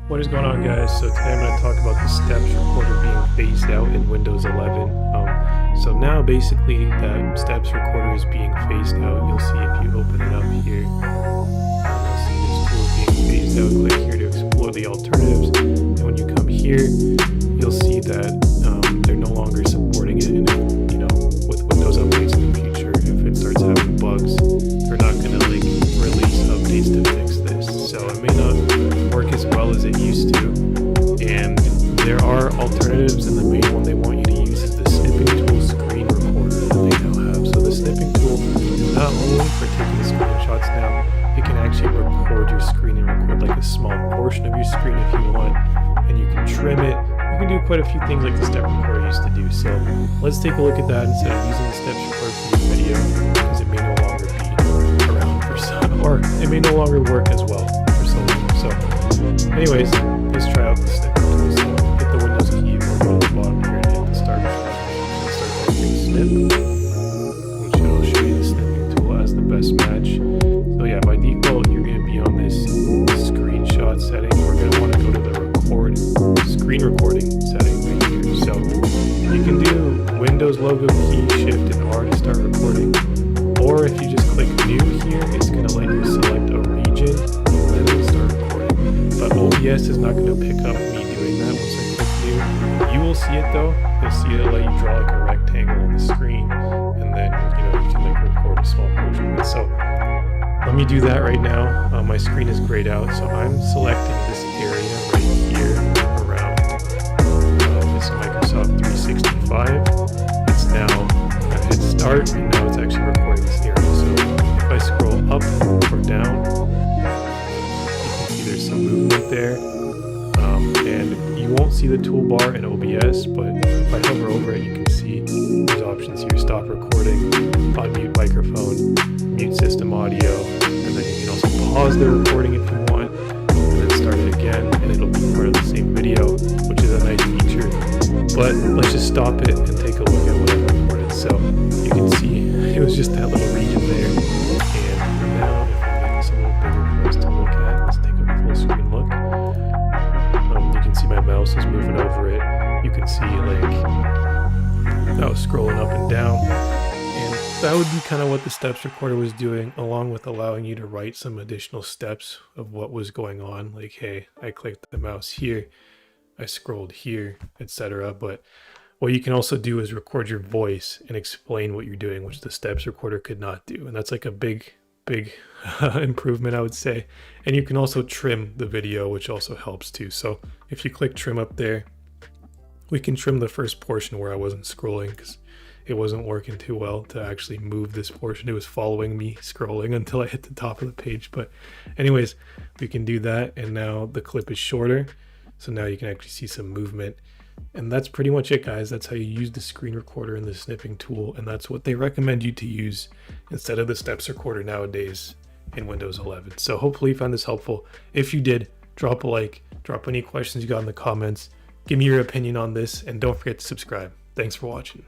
What is going on, guys? So today I'm going to talk about the steps recorder being phased out in Windows 11. So now basically that steps recorder is being phased out. You'll see if you open it up here. You'll see this tool is being phased out. Click here to explore the alternatives. And when you come here, you'll see that they're no longer supporting it. And with Windows updates in the future, if it starts having bugs, they're not going to release updates to fix this. So it may not work as well as it used to, and there are alternatives, and the main one they want you to use is the snipping tool screen recorder that they now have. So the snipping tool is not only for taking screenshots now, it can actually record your screen and record like a small portion of your screen if you want, and you can trim it. You can do quite a few things like the step recorder used to do. So let's take a look at that instead of using the steps recorder for your video, because it may no longer be around for some, or it may no longer work as well for so long. So anyways, let's try out the snipping tool. So hit the Windows key, or go to the bottom here and hit the start button and start typing snip, which will show you the snipping tool as the best match. So yeah, by default you're going to be on this screenshot setting. We're going to want to go to the screen recording setting right here. So you can do Windows logo key, Shift and R to start recording, or if you just click new here, it's going to let you select a region and then it'll start recording. But OBS is not going to pick up me doing that once I click new. You will see it though. You'll see it'll let you draw like a rectangle on the screen, and then you can record a small portion of it. So let me do that right now. My screen is grayed out, so I'm selecting this area right here around this Microsoft 365. It's now I hit start, and now it's actually recording this area. So if I scroll up or down, you can see there's some movement there, and you won't see the toolbar in OBS, but if I hover over it, you can see there's options here: stop recording, unmute microphone, mute system audio, and then you can also pause the recording if you want, and then start it again, and it'll be part of the same video, which is a nice feature. But let's just stop it and take a look at what I recorded. So you can see it was just that little region there, and now if I make this a little bigger for us to look at, let's take a full screen look. You can see my mouse is moving over it. You can see I was scrolling up and down. That would be kind of what the steps recorder was doing, along with allowing you to write some additional steps of what was going on. Like, hey, I clicked the mouse here, I scrolled here, etc. But what you can also do is record your voice and explain what you're doing, which the steps recorder could not do. And that's like a big improvement, I would say. And you can also trim the video, which also helps too. So if you click trim up there, we can trim the first portion where I wasn't scrolling, because it wasn't working too well to actually move this portion. It was following me scrolling until I hit the top of the page. But anyways, we can do that, and now the clip is shorter, so now you can actually see some movement. And that's pretty much it, guys. That's how you use the screen recorder and the snipping tool, and that's what they recommend you to use instead of the steps recorder nowadays in Windows 11. So hopefully you found this helpful. If you did, drop a like, drop any questions you got in the comments, give me your opinion on this, and don't forget to subscribe. Thanks for watching.